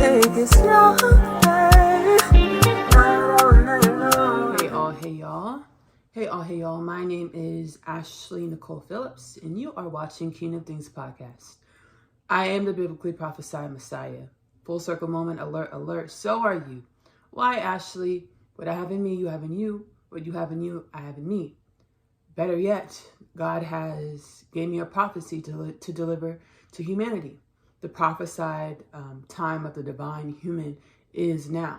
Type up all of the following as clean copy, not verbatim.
take it slow. Hey y'all. My name is Ashley-Nicole Phillips, and you are watching Kingdom Things Podcast. I am the biblically prophesied Messiah. Full circle moment, alert, alert. So are you. Why, Ashley? What I have in me, you have in you. What you have in you, I have in me. Better yet, God has gave me a prophecy to deliver to humanity. The prophesied time of the divine human is now,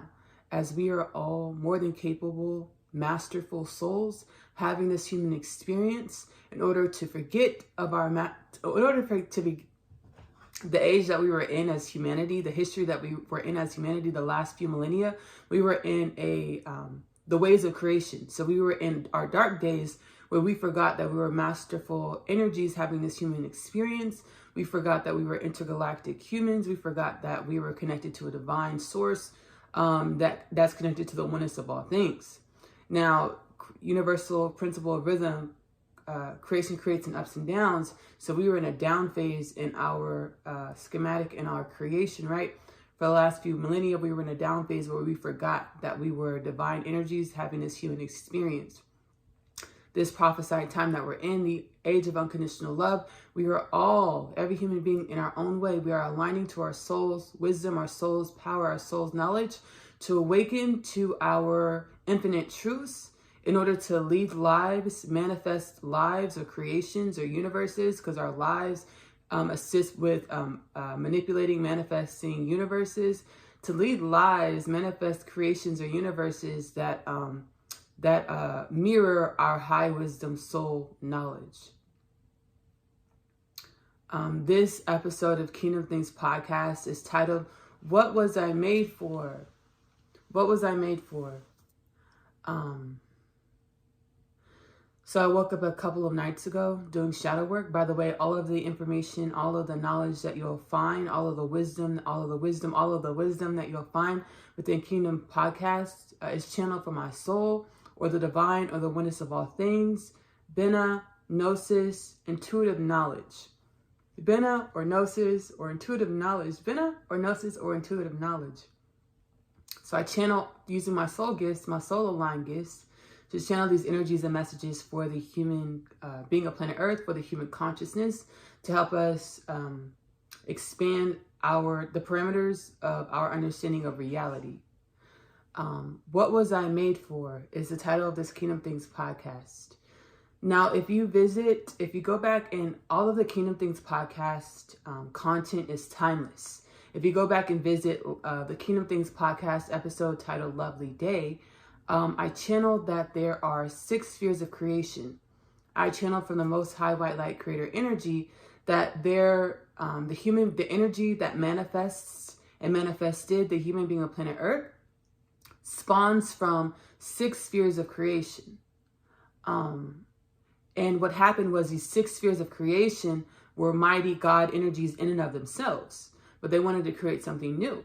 as we are all more than capable, masterful souls having this human experience in order to forget of the age that we were in as humanity, the history that we were in as humanity, the last few millennia. We were in the ways of creation. So we were in our dark days where we forgot that we were masterful energies having this human experience. We forgot that we were intergalactic humans. We forgot that we were connected to a divine source that's connected to the oneness of all things. Now, universal principle of rhythm, creation creates in ups and downs. So we were in a down phase in our schematic in our creation, right? For the last few millennia, we were in a down phase where we forgot that we were divine energies having this human experience. This prophesied time that we're in, the age of unconditional love, we are all, every human being in our own way, we are aligning to our soul's wisdom, our soul's power, our soul's knowledge, to awaken to our infinite truths in order to lead lives, manifest lives or creations or universes, because our lives assist with manipulating, manifesting universes, to lead lives, manifest creations or universes that mirror our high wisdom soul knowledge. This episode of Kingdom Things Podcast is titled, What Was I Made For? What was I made for? So I woke up a couple of nights ago doing shadow work. By the way, all of the information, all of the knowledge that you'll find, all of the wisdom that you'll find within Kingdom Podcast is channeled from my soul or the divine or the oneness of all things. Bina, gnosis, intuitive knowledge. Bina or gnosis or intuitive knowledge. Bina or gnosis or intuitive knowledge. So I channel using my soul gifts, my soul aligned gifts, to channel these energies and messages for the human being of planet Earth, for the human consciousness, to help us expand the parameters of our understanding of reality. What was I made for is the title of this Kingdom Things podcast. Now, if you go back and all of the Kingdom Things podcast content is timeless. If you go back and visit the Kingdom Things podcast episode titled Lovely Day, I channeled that there are 6 spheres of creation. I channeled from the Most High White Light Creator energy that the energy that manifests and manifested the human being on planet Earth spawns from 6 spheres of creation. And what happened was these 6 spheres of creation were mighty God energies in and of themselves, but they wanted to create something new.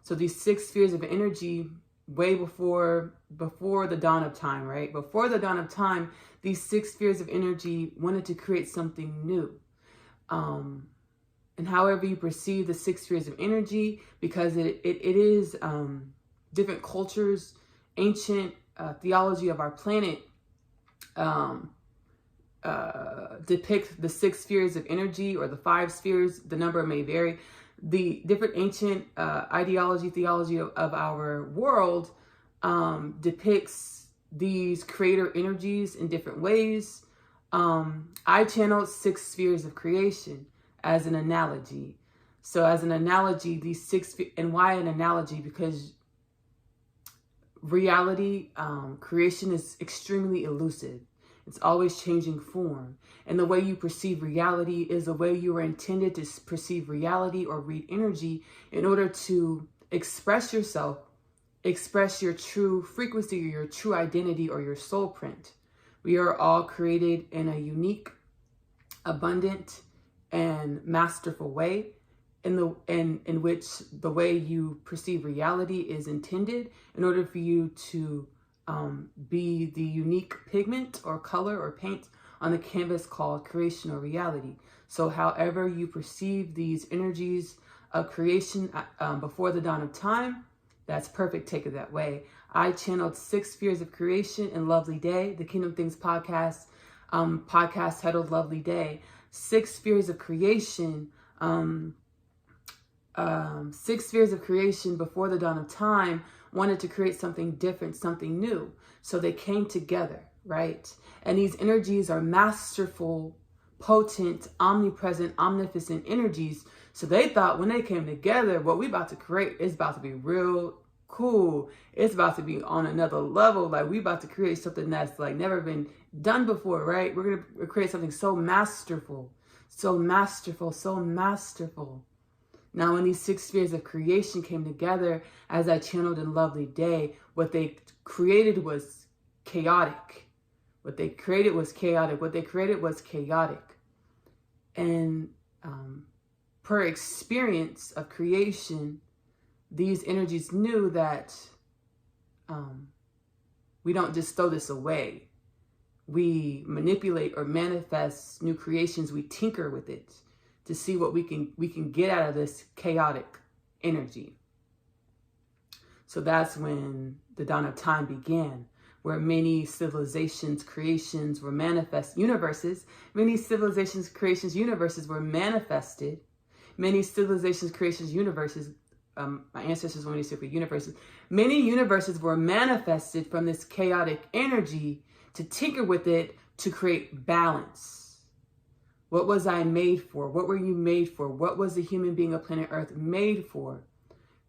So these 6 spheres of energy, way before the dawn of time, right? Before the dawn of time, these 6 spheres of energy wanted to create something new. And however you perceive the 6 spheres of energy, because it is different cultures, ancient theology of our planet depict the 6 spheres of energy or the 5 spheres. The number may vary. The different ancient theology of our world depicts these creator energies in different ways. I channeled 6 spheres of creation as an analogy. So as an analogy, these 6, and why an analogy? Because reality, creation is extremely elusive. It's always changing form. And the way you perceive reality is the way you were intended to perceive reality or read energy in order to express yourself, express your true frequency or your true identity or your soul print. We are all created in a unique, abundant, and masterful way in which the way you perceive reality is intended in order for you to be the unique pigment or color or paint on the canvas called creation or reality. So however you perceive these energies of creation before the dawn of time. That's perfect. Take it that way. I channeled 6 spheres of creation in Lovely Day, the Kingdom Things podcast titled Lovely Day. 6 spheres of creation, 6 spheres of creation before the dawn of time wanted to create something different, something new. So they came together, right? And these energies are masterful, potent, omnipresent, omnificent energies. So they thought when they came together, what we about to create is about to be real cool. It's about to be on another level. Like, we about to create something that's like never been done before, right? We're going to create something so masterful, so masterful, so masterful. Now, when these 6 spheres of creation came together, as I channeled in Lovely Day, what they created was chaotic. What they created was chaotic. What they created was chaotic. And per experience of creation, these energies knew that we don't just throw this away. We manipulate or manifest new creations. We tinker with it to see what we can get out of this chaotic energy. So that's when the dawn of time began, where many civilizations, creations were manifest, universes, many civilizations, creations, universes were manifested. Many civilizations, creations, universes, my ancestors when they said for universes, many universes were manifested from this chaotic energy to tinker with it to create balance. What was I made for? What were you made for? What was the human being of planet Earth made for?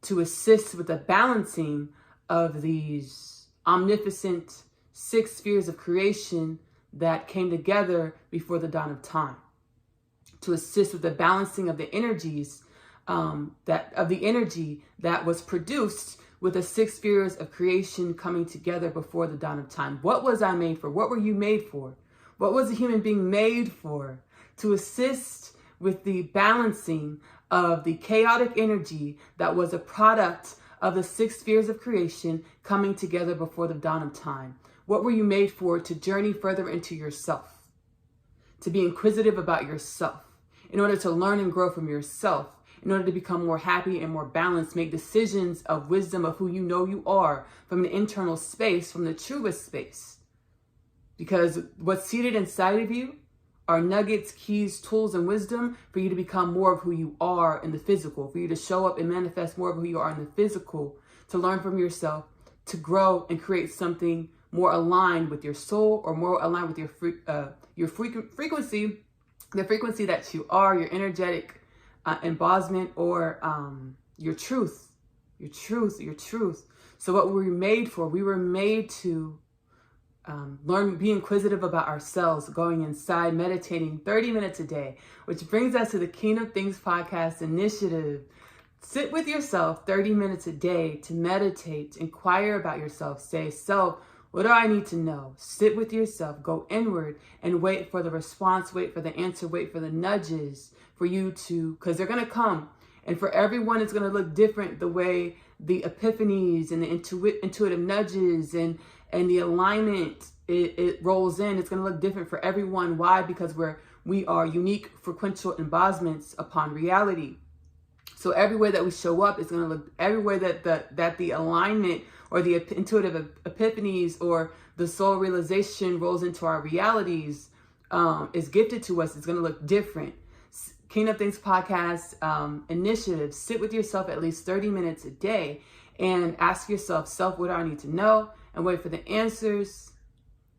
To assist with the balancing of these omnificent 6 spheres of creation that came together before the dawn of time. To assist with the balancing of the energies, energy that was produced with the 6 spheres of creation coming together before the dawn of time. What was I made for? What were you made for? What was a human being made for? To assist with the balancing of the chaotic energy that was a product of the 6 spheres of creation coming together before the dawn of time. What were you made for? To journey further into yourself, to be inquisitive about yourself, in order to learn and grow from yourself, in order to become more happy and more balanced, make decisions of wisdom of who you know you are from an internal space, from the truest space. Because what's seated inside of you are nuggets, keys, tools, and wisdom for you to become more of who you are in the physical, for you to show up and manifest more of who you are in the physical, to learn from yourself, to grow and create something more aligned with your soul, or more aligned with your frequency, the frequency that you are, your energetic embodiment, or your truth. So what were we made for? We were made to learn, be inquisitive about ourselves, going inside, meditating 30 minutes a day, which brings us to the Kingdom Things podcast initiative. Sit with yourself 30 minutes a day to meditate, inquire about yourself, say, so what do I need to know? Sit with yourself, go inward, and wait for the response, wait for the answer, wait for the nudges for you to, because they're going to come. And for everyone, it's going to look different, the way the epiphanies and the intuitive nudges and the alignment, it rolls in. It's going to look different for everyone. Why? Because we are unique frequential embodiments upon reality. So everywhere that we show up, it's going to look, everywhere that the alignment or the intuitive epiphanies or the soul realization rolls into our realities, is gifted to us. It's going to look different. Kingdom Things podcast initiative. Sit with yourself at least 30 minutes a day and ask yourself, what do I need to know? And wait for the answers.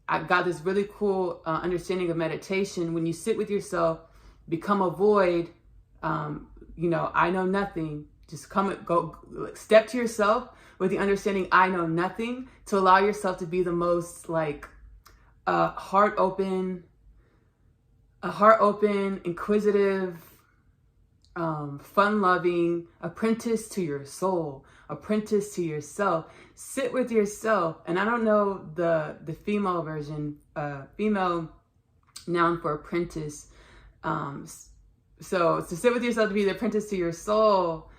I got this really cool understanding of meditation. When you sit with yourself, become a void. I know nothing. Just go step to yourself with the understanding, I know nothing, to allow yourself to be the most heart open, inquisitive, fun-loving apprentice to your soul, apprentice to yourself. Sit with yourself. And I don't know the female version, female noun for apprentice. So to sit with yourself, to be the apprentice to your soul,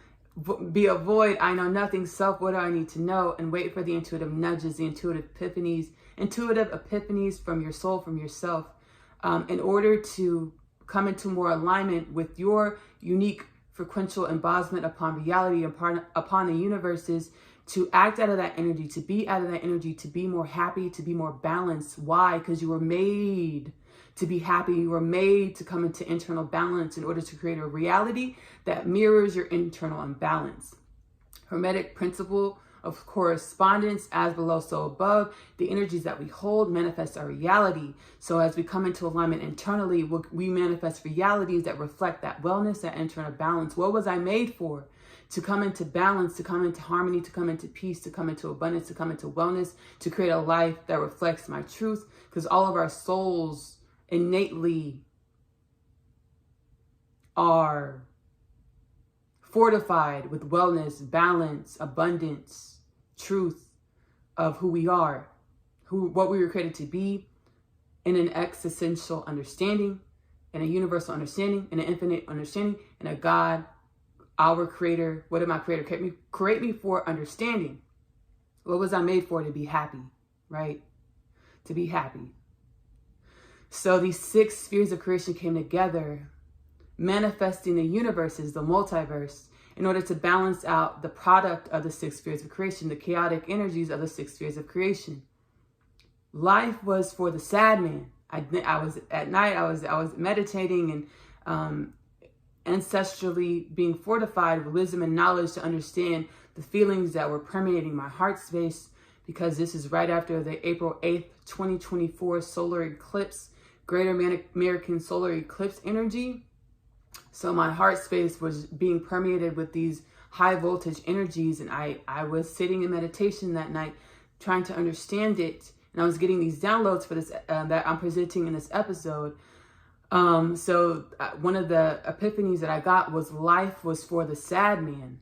be a void, I know nothing, self, what do I need to know? And wait for the intuitive nudges, the intuitive epiphanies from your soul, from yourself, in order to come into more alignment with your unique frequential embodiment upon reality, upon the universes, to act out of that energy, to be out of that energy, to be more happy, to be more balanced. Why? Because you were made to be happy. You were made to come into internal balance in order to create a reality that mirrors your internal imbalance. Hermetic principle of correspondence, as below, so above. The energies that we hold manifest our reality. So as we come into alignment internally, we manifest realities that reflect that wellness, that internal balance. What was I made for? To come into balance, to come into harmony, to come into peace, to come into abundance, to come into wellness, to create a life that reflects my truth. Because all of our souls innately are fortified with wellness, balance, abundance, truth of who we are, what we were created to be, in an existential understanding, in a universal understanding, in an infinite understanding, in a God, our creator. What did my creator create me for? Understanding. What was I made for? To be happy, right? To be happy. So these 6 spheres of creation came together, manifesting the universes, the multiverse, in order to balance out the product of the 6 spheres of creation, the chaotic energies of the 6 spheres of creation. Life was for the sad man. I was at night, I was meditating and ancestrally being fortified with wisdom and knowledge to understand the feelings that were permeating my heart space, because this is right after the April 8th, 2024 solar eclipse, Greater American solar eclipse energy. So my heart space was being permeated with these high voltage energies, and I was sitting in meditation that night trying to understand it, and I was getting these downloads for this that I'm presenting in this episode. So one of the epiphanies that I got was life was for the sad man.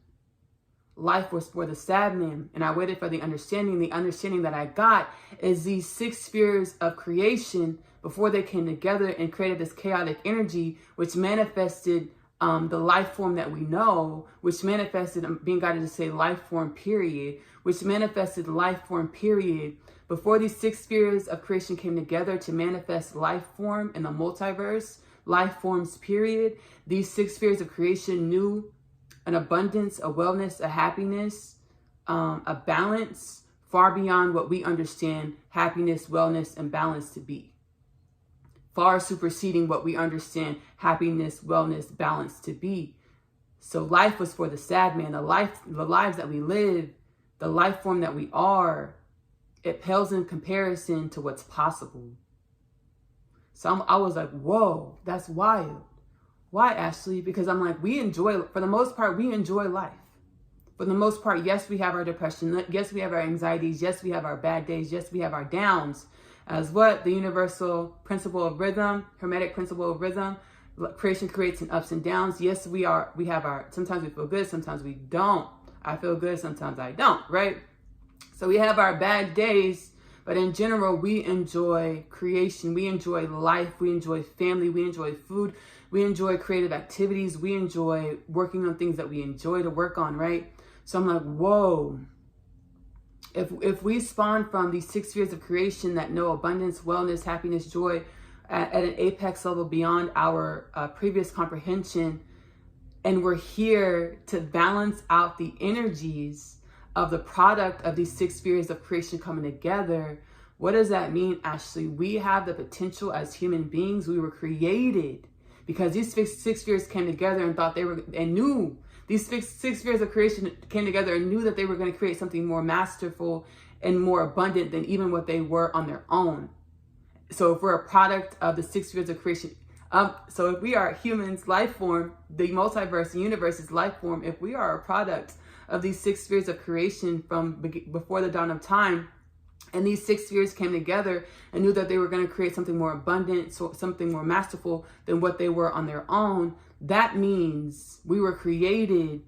Life was for the sad man. And I waited for the understanding. The understanding that I got is these 6 spheres of creation, before they came together and created this chaotic energy, which manifested the life form that we know, which manifested, being guided to say life form period, which manifested life form period. Before these 6 spheres of creation came together to manifest life form in the multiverse, life forms period, these 6 spheres of creation knew an abundance, a wellness, a happiness, a balance far beyond what we understand happiness, wellness, and balance to be. Far superseding what we understand happiness, wellness, balance to be. So life was for the sad man. The lives that we live, the life form that we are, it pales in comparison to what's possible. So I was like, whoa, that's wild. Why, Ashley? Because I'm like, for the most part, we enjoy life. For the most part, yes, we have our depression. Yes, we have our anxieties. Yes, we have our bad days. Yes, we have our downs. As what? The universal principle of rhythm, hermetic principle of rhythm. Creation creates in ups and downs. Yes, we have our, sometimes we feel good, sometimes we don't. I feel good, sometimes I don't, right? So we have our bad days, but in general, we enjoy creation. We enjoy life. We enjoy family. We enjoy food. We enjoy creative activities. We enjoy working on things that we enjoy to work on, right? So I'm like, whoa. If we spawn from these 6 spheres of creation that know abundance, wellness, happiness, joy at an apex level beyond our previous comprehension, and we're here to balance out the energies of the product of these 6 spheres of creation coming together, what does that mean, Ashley? We have the potential as human beings. We were created because these 6 spheres came together and thought knew. These 6 spheres of creation came together and knew that they were going to create something more masterful and more abundant than even what they were on their own. So if we're a product of the 6 spheres of creation, so if we are humans, life form, the multiverse, the universe is life form. If we are a product of these 6 spheres of creation from before the dawn of time, and these 6 spheres came together and knew that they were going to create something more abundant, so something more masterful than what they were on their own, that means we were created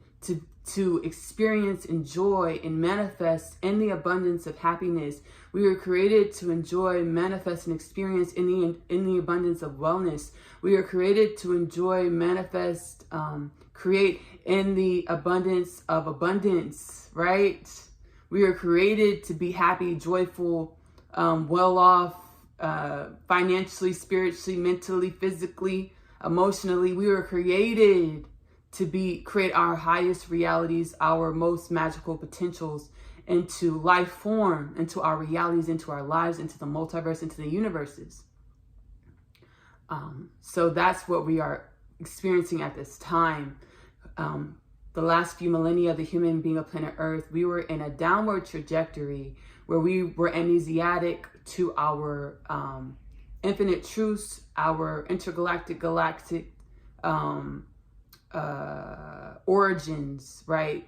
to experience, enjoy, and manifest in the abundance of happiness. We were created to enjoy, manifest, and experience in the abundance of wellness. We were created to enjoy, manifest, create in the abundance of abundance, right? We were created to be happy, joyful, well off, financially, spiritually, mentally, physically, emotionally. We were created create our highest realities, our most magical potentials into life form, into our realities, into our lives, into the multiverse, into the universes. So that's what we are experiencing at this time. The last few millennia of the human being of planet Earth, we were in a downward trajectory where we were amnesiac to our infinite truths, our intergalactic, galactic origins, right?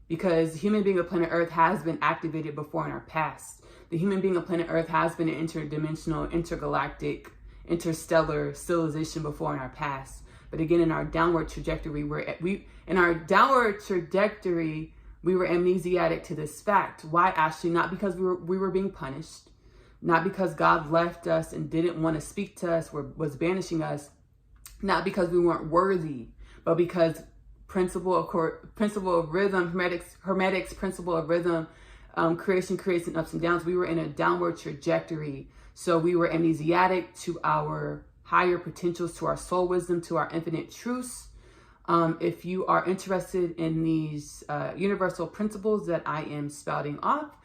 Because the human being of planet Earth has been activated before in our past. The human being of planet Earth has been an interdimensional, intergalactic, interstellar civilization before in our past. But again, in our downward trajectory, we were amnesiac to this fact. Why, Ashley? Not because we were being punished, not because God left us and didn't want to speak to us, was banishing us, not because we weren't worthy, but because principle of rhythm, Hermetics principle of rhythm, creation creates in ups and downs. We were in a downward trajectory. So we were amnesiac to our higher potentials, to our soul wisdom, to our infinite truths. If you are interested in these universal principles that I am spouting off,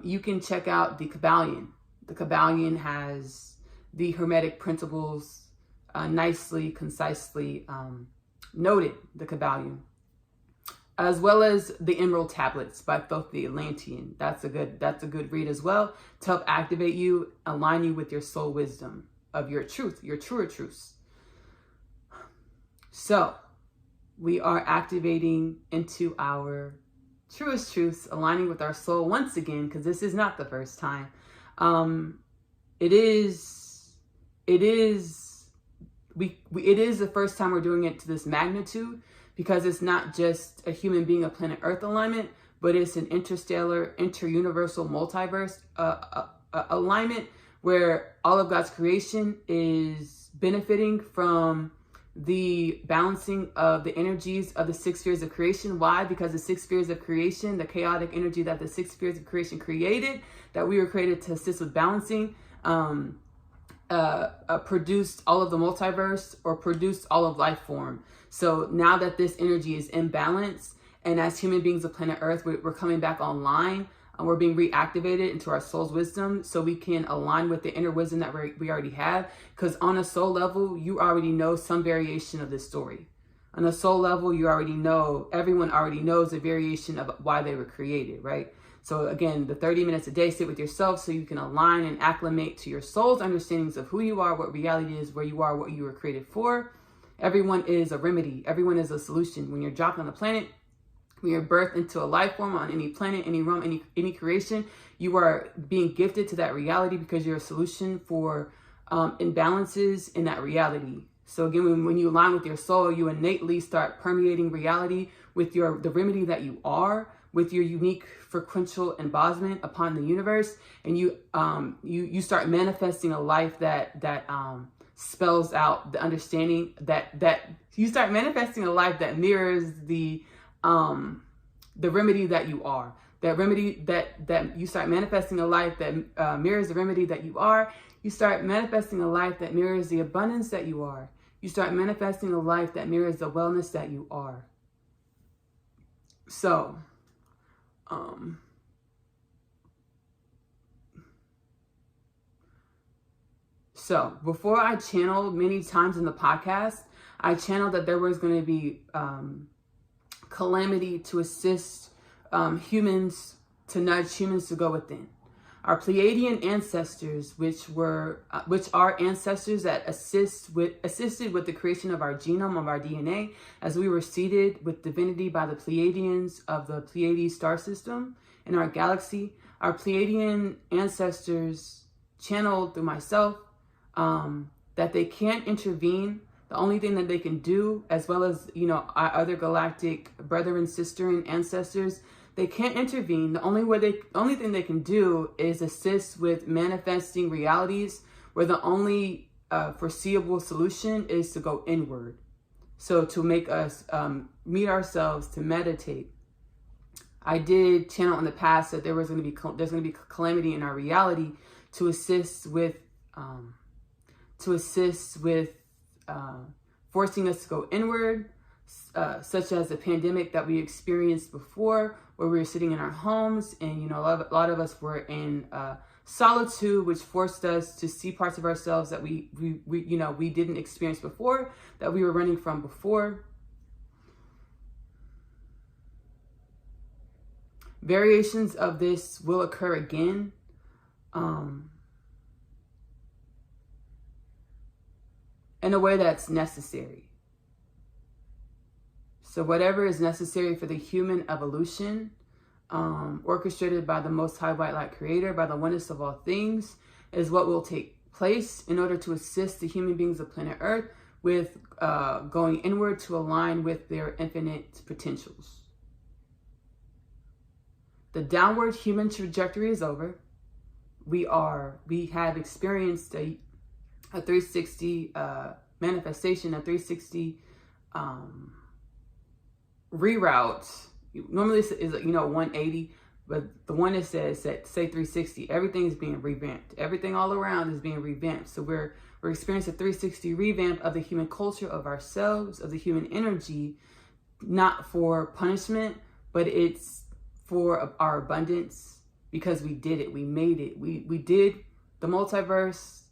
you can check out the Kabbalion. The Kabbalion has the Hermetic principles nicely, concisely noted, the Kabbalion, as well as the Emerald Tablets by Thoth the Atlantean. That's a good read as well to help activate you, align you with your soul wisdom of your truth, your truer truths. So we are activating into our truest truths, aligning with our soul once again, because this is not the first time. It is the first time we're doing it to this magnitude, because it's not just a human being of planet Earth alignment, but it's an interstellar, interuniversal, multiverse alignment where all of God's creation is benefiting from the balancing of the energies of the 6 spheres of creation. Why? Because the 6 spheres of creation, the chaotic energy that the 6 spheres of creation created, that we were created to assist with balancing, produced all of the multiverse, or produced all of life form. So now that this energy is in balance, and as human beings of planet Earth, we're coming back online, and we're being reactivated into our soul's wisdom, so we can align with the inner wisdom that we already have. Because on a soul level, you already know some variation of this story. On a soul level, you already know, everyone already knows a variation of why they were created, right? So again, the 30 minutes a day, sit with yourself so you can align and acclimate to your soul's understandings of who you are, what reality is, where you are, what you were created for. Everyone is a remedy. Everyone is a solution. When you're dropped on the planet, when you're birthed into a life form on any planet, any realm, any creation, you are being gifted to that reality because you're a solution for imbalances in that reality. So again, when you align with your soul, you innately start permeating reality with the remedy that you are, with your unique frequential embodiment upon the universe, and you start manifesting a life that spells out the understanding that you start manifesting a life that mirrors the remedy that you are. That remedy that you start manifesting a life that mirrors the remedy that you are. You start manifesting a life that mirrors the abundance that you are. You start manifesting a life that mirrors the wellness that you are. So, before I channeled many times in the podcast, I channeled that there was going to be calamity to assist humans, to nudge humans to go within. Our Pleiadian ancestors, which are ancestors that assisted with the creation of our genome, of our DNA, as we were seeded with divinity by the Pleiadians of the Pleiades star system in our galaxy. Our Pleiadian ancestors channeled through myself that they can't intervene. The only thing that they can do, as well as, our other galactic brother and sister and ancestors, they can't intervene. The only thing they can do is assist with manifesting realities where the only foreseeable solution is to go inward. So to make us meet ourselves, to meditate. I did channel in the past that there's going to be calamity in our reality to assist with forcing us to go inward, such as the pandemic that we experienced before, where we were sitting in our homes, and a lot of us were in solitude, which forced us to see parts of ourselves that we didn't experience before, that we were running from before. Variations of this will occur again. In a way that's necessary. So whatever is necessary for the human evolution, orchestrated by the Most High White Light Creator, by the oneness of all things, is what will take place in order to assist the human beings of planet Earth with going inward to align with their infinite potentials. The downward human trajectory is over. We have experienced a 360 manifestation, a 360 reroute. Normally it's 180, but the one that says say 360, everything is being revamped. Everything all around is being revamped. So we're experiencing a 360 revamp of the human culture, of ourselves, of the human energy, not for punishment, but it's for our abundance, because we did it. We made it. We did the multiverse.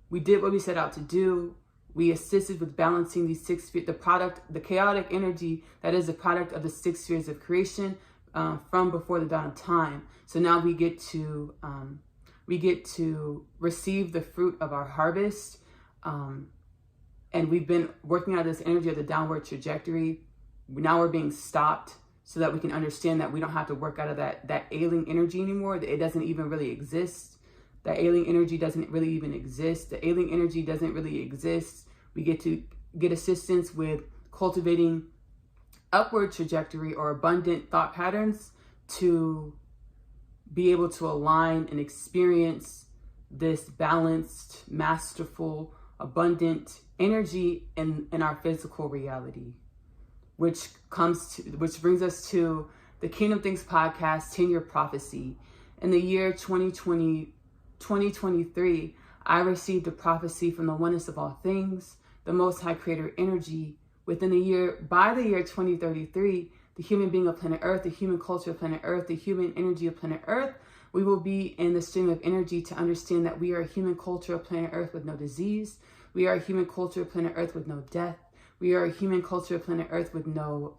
We did what we set out to do. We assisted with balancing these 6 spheres, the chaotic energy that is the product of the 6 spheres of creation from before the dawn of time. So now we get to receive the fruit of our harvest. And we've been working out this energy of the downward trajectory. Now we're being stopped so that we can understand that we don't have to work out of that ailing energy anymore. It doesn't even really exist. That ailing energy doesn't really even exist. The ailing energy doesn't really exist. We get to get assistance with cultivating upward trajectory or abundant thought patterns to be able to align and experience this balanced, masterful, abundant energy in our physical reality, which brings us to the Kingdom Things podcast, 10-Year Prophecy. In the year 2023, I received a prophecy from the oneness of all things, the Most High Creator energy. By the year 2033, the human being of planet Earth, the human culture of planet Earth, the human energy of planet Earth, we will be in the stream of energy to understand that we are a human culture of planet Earth with no disease. We are a human culture of planet Earth with no death. We are a human culture of planet Earth with no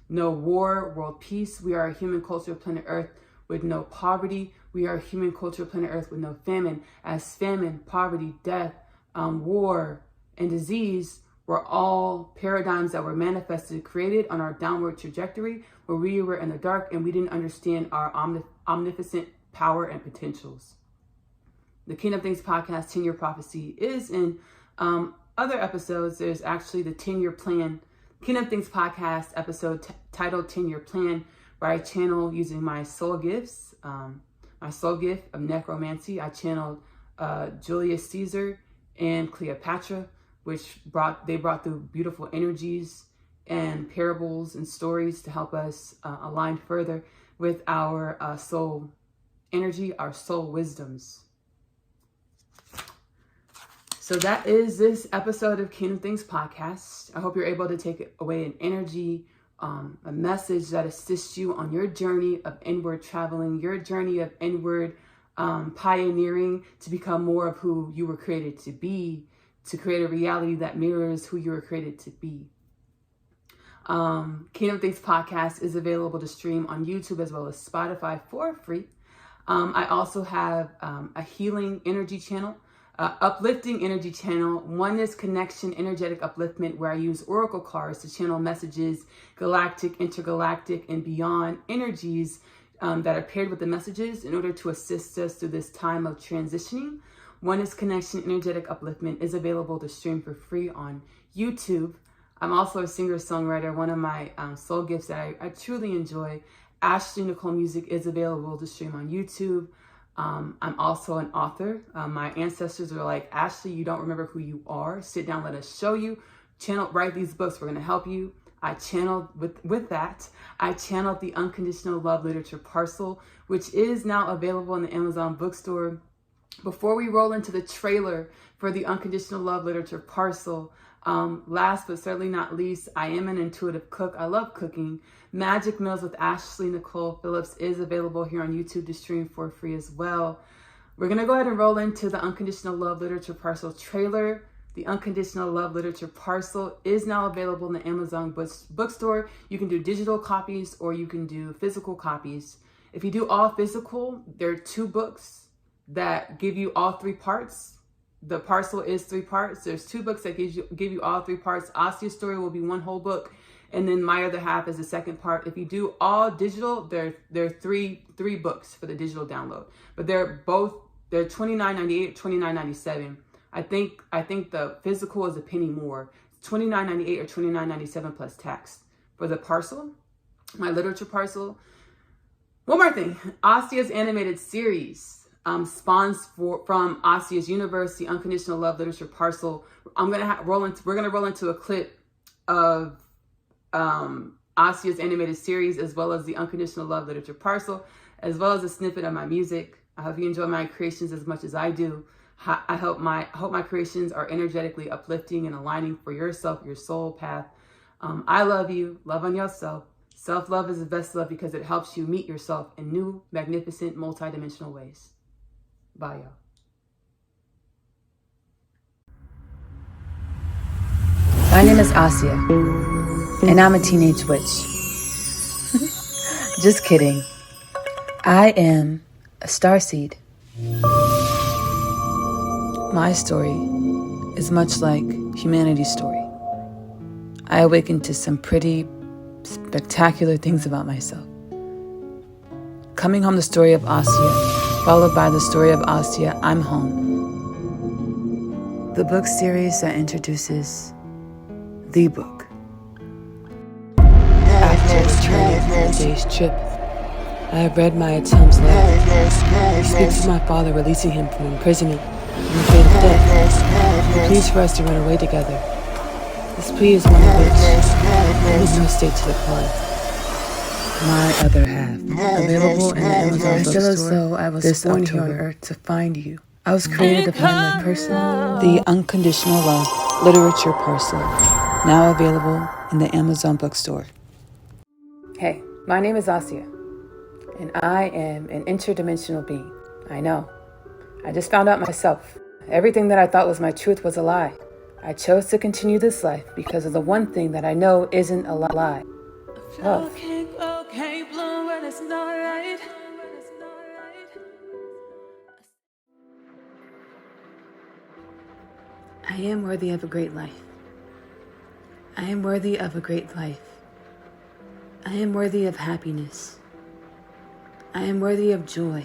war, world peace. We are a human culture of planet Earth with no poverty. We are a human culture of planet Earth with no famine, as famine, poverty, death, war, and disease were all paradigms that were manifested, created on our downward trajectory, where we were in the dark and we didn't understand our omnipotent power and potentials. The Kingdom Things podcast, 10-Year Prophecy, is in other episodes. There's actually the 10-Year Plan, Kingdom Things podcast episode titled 10-Year Plan, where I channel using my soul gifts, my soul gift of necromancy. I channeled Julius Caesar and Cleopatra, which brought through beautiful energies and parables and stories to help us align further with our soul energy, our soul wisdoms. So that is this episode of Kingdom Things podcast. I hope you're able to take away an energy, a message that assists you on your journey of inward traveling, your journey of inward pioneering to become more of who you were created to be, to create a reality that mirrors who you were created to be. Kingdom Things podcast is available to stream on YouTube as well as Spotify for free. I also have a healing energy channel, uplifting energy channel, oneness connection, energetic upliftment, where I use oracle cards to channel messages, galactic, intergalactic, and beyond energies that are paired with the messages in order to assist us through this time of transitioning. Oneness Connection Energetic Upliftment is available to stream for free on YouTube. I'm also a singer-songwriter. One of my soul gifts that I truly enjoy, Ashley-Nicole music, is available to stream on YouTube. I'm also an author. My ancestors were like, Ashley, you don't remember who you are. Sit down, let us show you. Write these books. We're going to help you. I channeled with that. I channeled the Unconditional Love Literature parcel, which is now available in the Amazon bookstore. Before we roll into the trailer for the Unconditional Love Literature parcel, Last but certainly not least, I am an intuitive cook. I love cooking. Magic Meals with Ashley-Nicole Phillips is available here on YouTube to stream for free as well. We're going to go ahead and roll into the Unconditional Love Literature Parcel trailer. The Unconditional Love Literature Parcel is now available in the Amazon bookstore. You can do digital copies or you can do physical copies. If you do all physical, there are 2 books that give you all 3 parts. The parcel is 3 parts. There's 2 books that give you all 3 parts. Asia's story will be 1 whole book, and then my other half is the second part. If you do all digital, there are three books for the digital download, but they're $29.98, $29.97. I think the physical is a penny more. It's $29.98 or $29.97 plus tax for the parcel, my literature parcel. One more thing, Asia's animated series. Spawns from Asia's Universe, the Unconditional Love Literature Parcel. We're gonna roll into a clip of Asia's animated series, as well as the Unconditional Love Literature Parcel, as well as a snippet of my music. I hope you enjoy my creations as much as I do. I hope my creations are energetically uplifting and aligning for yourself, your soul path. I love you. Love on yourself. Self-love is the best love because it helps you meet yourself in new, magnificent, multidimensional ways. Bye, y'all. My name is Asia, and I'm a teenage witch. Just kidding. I am a starseed. My story is much like humanity's story. I awakened to some pretty spectacular things about myself. Coming home, the story of Asia, followed by the story of Asia, I'm home. The book series that introduces the book. After returning from the day's trip, I have read my Atum's letter. He speaks of my father releasing him from imprisonment and the fate of death. He pleads for us to run away together. This plea is one of which there is no state to decline. My other half, available in the Amazon bookstore. I feel as though I was born here on earth to find you. I was created to find my person. The Unconditional Love Literature Parcel, now available in the Amazon bookstore. Hey, my name is Asia, and I am an interdimensional being. I know. I just found out myself. Everything that I thought was my truth was a lie. I chose to continue this life because of the one thing that I know isn't a lie. Love. I am worthy of a great life. I am worthy of a great life. I am worthy of happiness. I am worthy of joy.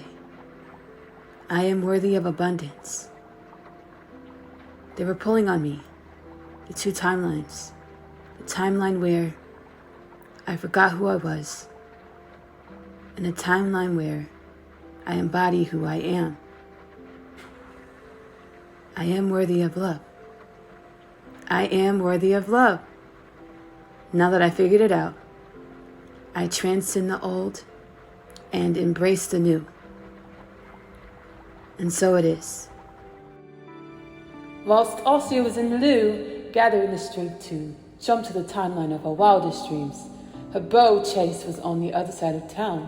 I am worthy of abundance. They were pulling on me, the 2 timelines. The timeline where I forgot who I was, and a timeline where I embody who I am. I am worthy of love. I am worthy of love. Now that I figured it out, I transcend the old and embrace the new. And so it is. Whilst Asia was in the loo, gathering the strength to jump to the timeline of her wildest dreams, her beau Chase was on the other side of town,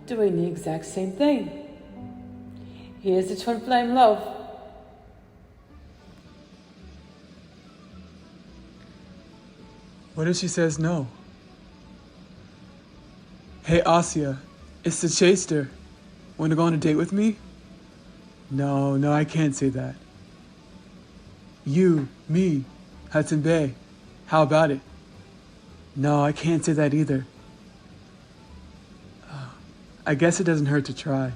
doing the exact same thing. Here's the twin flame love. What if she says no? Hey, Asia, it's the chaser. Want to go on a date with me? No, I can't say that. You, me, Hudson Bay. How about it? No, I can't say that either. I guess it doesn't hurt to try.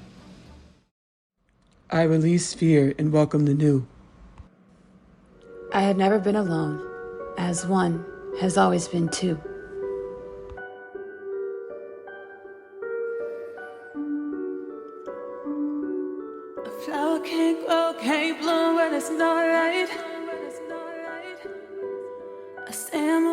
I release fear and welcome the new. I had never been alone, as one has always been two. A flower can't grow, can't bloom when it's not right. I say I'm